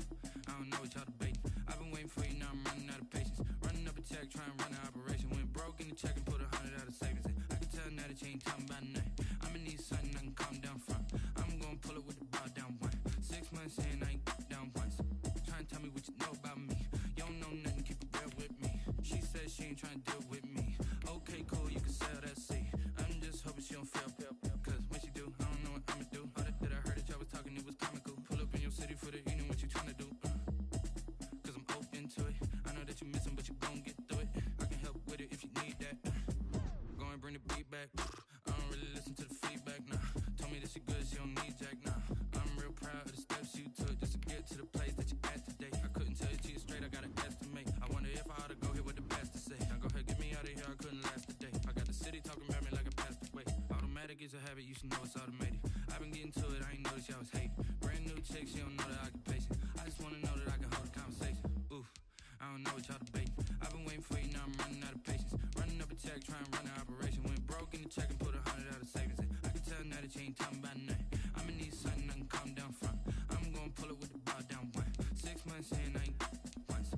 I don't know what y'all debating. I've been waiting for you, now I'm running out of patience. Running up a check, trying to run an operation. Went broke in the check and put 100 out of savings in. I can tell now that you ain't talking about nothing. I'ma need something I can calm down from. I'm gonna pull it with the bar down one. 6 months in, I ain't down once. Trying to tell me what you know about me. You don't know nothing, keep it real with me. She said she ain't trying to deal with me. Okay, cool, you can sell that seed. I'm just hoping she don't fail. Cause when she do, I don't know what I'ma do. All that I heard that y'all was talking, it was comical. Pull up in your city for the evening, what you tryna do? Cause I'm open to it. I know that you missing, but you gon' get through it. I can help with it if you need that. Go and bring the beat back. I don't really listen to the feedback, nah. Told me that she good, she don't need jack, nah. I'm real proud of the steps you took just to get to the place that you at today. I couldn't tell you to you straight, I gotta estimate. I wonder if I ought to go here with the best to say. Now go ahead, get me out of here, I couldn't last a day. I got the city talking about me like I passed away. Automatic is a habit, you should know it's automated. I've been getting to it, I ain't noticed y'all was hating. Brand new chick, she don't know that I can pace it. I just wanna know that I can hold a conversation. Oof, I don't know what y'all debating. I've been waiting for you, now I'm running out of patience. Running up a check, trying to run an operation. Went broke in the check and put 100 out of savings in. I can tell now that you ain't talking about nothing. I'ma need something I can calm down from. I'm gonna pull it with the bar down one. 6 months in, I ain't once.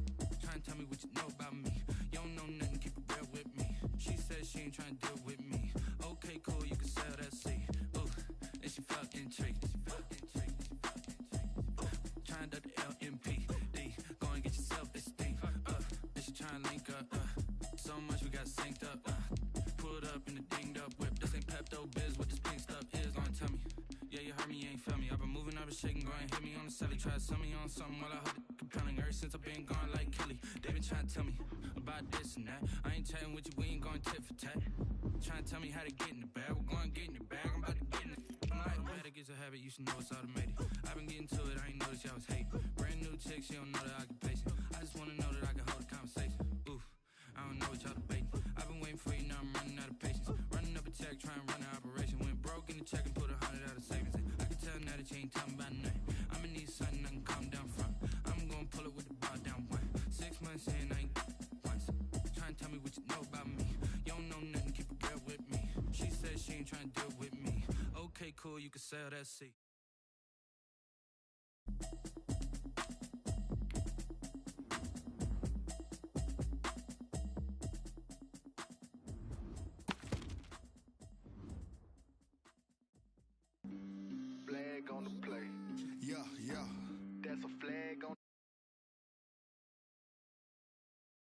Trying to tell me what you know about me. You don't know nothing, keep it real with me. She said she ain't trying to deal with me. Okay, cool, you can sell that seed. Ooh, and she felt intrigued. Trying to the LMPD. Go and get your self-esteem up. And she trying to link up. So much we got synced up. Pulled up in the dinged up whip. This ain't Pepto Biz, what this pink stuff is. Don't tell me. Yeah, you heard me, you ain't felt me. I've been moving, I've been shaking, go and hit me on the celly. Try to sell me on something while I hold it compelling. Ever since I've been gone like Kelly, they been trying to tell me about this and that. I ain't chatting with you, we ain't going tit for tat. trying to tell me how to get in the bag. We're going to get in the bag, I'm about to get in it. I'm like, automatic is a habit, you should know it's automated. I've been getting to it, I ain't noticed y'all was hating. Brand new chick, she don't know that I can pace it. I just wanna know that I can hold a conversation. Oof, I don't know what y'all debating. I've been waiting for you, now I'm running out of patience. Running up a check, trying to run an operation. Went broke in the check and put 100 out of savings in. I can tell now that you ain't talking about nothing. I'ma need something I can calm down from. I'm gonna pull it with the bar down one. 6 months in, I ain't once. Trying to tell me what you know about me. You don't know nothing, keep it real with me. She said she ain't trying to deal with me. Okay, cool, you can sell that seat.